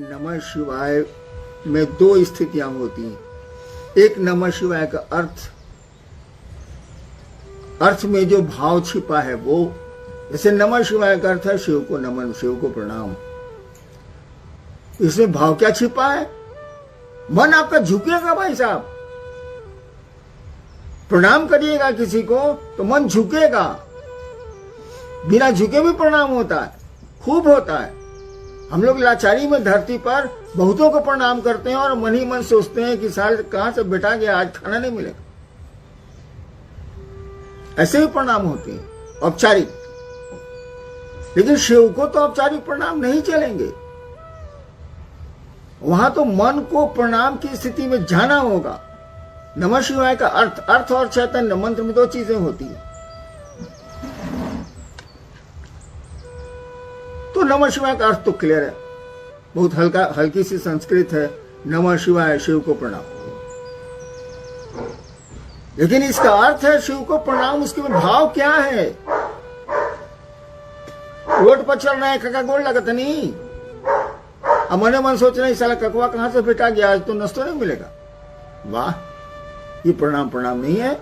नमः शिवाय में दो स्थितियां होती हैं। एक नमः शिवाय का अर्थ में जो भाव छिपा है वो, जैसे नमः शिवाय का अर्थ है शिव को नमन, शिव को प्रणाम। इसमें भाव क्या छिपा है? मन आपका झुकेगा भाई साहब। प्रणाम करिएगा किसी को तो मन झुकेगा। बिना झुके भी प्रणाम होता है, खूब होता है। हम लोग लाचारी में धरती पर बहुतों को प्रणाम करते हैं और मन ही मन सोचते हैं कि साल कहां से बेटा गया, आज खाना नहीं मिलेगा। ऐसे भी प्रणाम होते हैं औपचारिक, लेकिन शिव को तो औपचारिक प्रणाम नहीं चलेंगे। वहां तो मन को प्रणाम की स्थिति में जाना होगा। नमः शिवाय का अर्थ और चैतन्य मंत्र में दो चीजें होती है। तो नमः शिवाय का अर्थ तो क्लियर है, बहुत हल्की सी संस्कृत है, नमः शिवाय शिव को प्रणाम। लेकिन इसका अर्थ है शिव को प्रणाम, उसके में भाव क्या है? रोड पर चल रहा है, कका गोड़ लगता नहीं, अब मने मन सोच रहे साला ककवा कहां से बेटा गया, आज तो नाश्ता नहीं मिलेगा। वाह, ये प्रणाम नहीं है।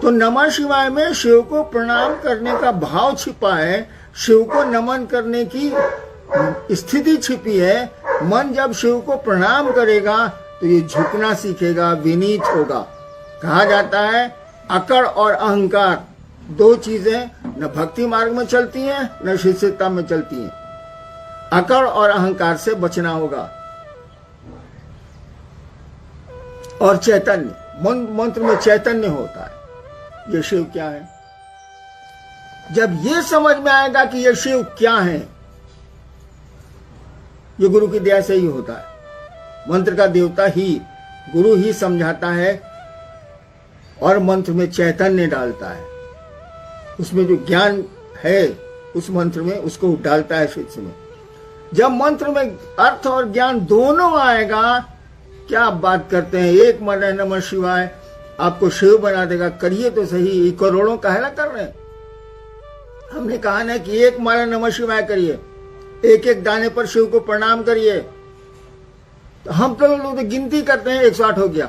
तो नमः शिवाय में शिव को प्रणाम करने का भाव छिपा है, शिव को नमन करने की स्थिति छिपी है। मन जब शिव को प्रणाम करेगा तो ये झुकना सीखेगा, विनीत होगा। कहा जाता है अकड़ और अहंकार दो चीजें न भक्ति मार्ग में चलती हैं न शिष्यता में चलती हैं। अकड़ और अहंकार से बचना होगा। और चैतन्य, मंत्र में चैतन्य होता है। ये शिव क्या है? जब ये समझ में आएगा कि ये शिव क्या है, ये गुरु की दया से ही होता है। मंत्र का देवता ही, गुरु ही समझाता है और मंत्र में चैतन्य डालता है। उसमें जो ज्ञान है उस मंत्र में उसको डालता है शिष्य में। जब मंत्र में अर्थ और ज्ञान दोनों आएगा, क्या आप बात करते हैं, एक मन है नमः शिवाय आपको शिव बना देगा। करिए तो सही, करोड़ों काहेला कर रहे हैं। हमने कहा ना कि एक माला नमः शिवाय करिए, एक एक दाने पर शिव को प्रणाम करिए। तो हम तो लोग तो गिनती करते हैं, 108 हो गया।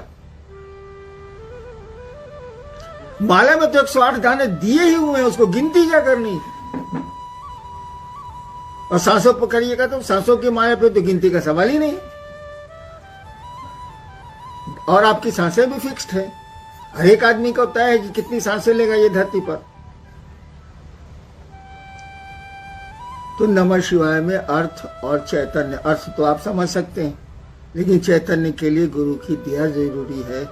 माला में तो 108 दाने दिए ही हुए हैं, उसको गिनती क्या करनी। और सांसों पर करिएगा तो सांसों की माला पे तो गिनती का सवाल ही नहीं। और आपकी सांसें भी फिक्स्ड है, हर एक आदमी को तय है कि कितनी सांसें लेगा ये धरती पर। तो नमः शिवाय में अर्थ और चैतन्य, अर्थ तो आप समझ सकते हैं, लेकिन चैतन्य के लिए गुरु की दया जरूरी है,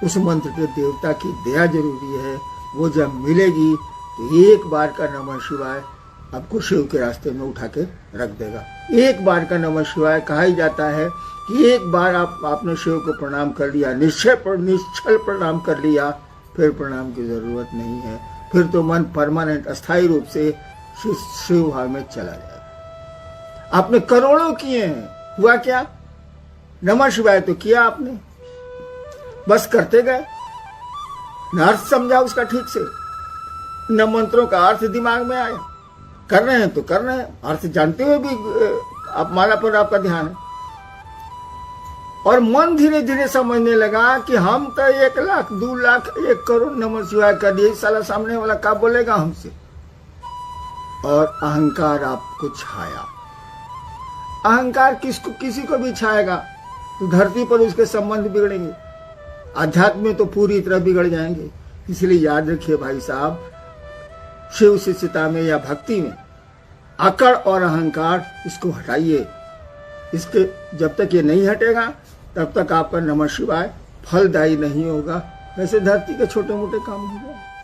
उस मंत्र के देवता की दया जरूरी है। वो जब मिलेगी तो एक बार का नमः शिवाय आपको शिव के रास्ते में उठा के रख देगा। एक बार का नमः शिवाय कहा ही जाता है कि एक बार आपने शिव को प्रणाम कर लिया, निश्चल प्रणाम कर लिया, फिर प्रणाम की जरूरत नहीं है। फिर तो मन परमानेंट अस्थायी रूप से शिव भाव में चला जाएगा। आपने करोड़ों किए हैं, हुआ क्या? नमः शिवाय तो किया आपने, बस करते गए, न अर्थ समझा उसका ठीक से, न मंत्रों का अर्थ दिमाग में आया। कर रहे हैं तो कर रहे हैं, अर्थ जानते हुए भी आप माला पर आपका ध्यान है। और मन धीरे धीरे समझने लगा कि हम तो 1 लाख 2 लाख 1 करोड़ नमः शिवाय कर दिए, साला सामने वाला क्या बोलेगा हमसे। और अहंकार आपको छाया। अहंकार किसी को भी छाएगा तो धरती पर उसके संबंध बिगड़ेंगे, आध्यात्म में तो पूरी तरह बिगड़ जाएंगे। इसलिए याद रखिए भाई साहब, शिव शिष्यता में या भक्ति में अकड़ और अहंकार इसको हटाइए। इसके जब तक ये नहीं हटेगा तब तक आपका नमः शिवाय फलदायी नहीं होगा। वैसे धरती के छोटे मोटे काम हो जाए।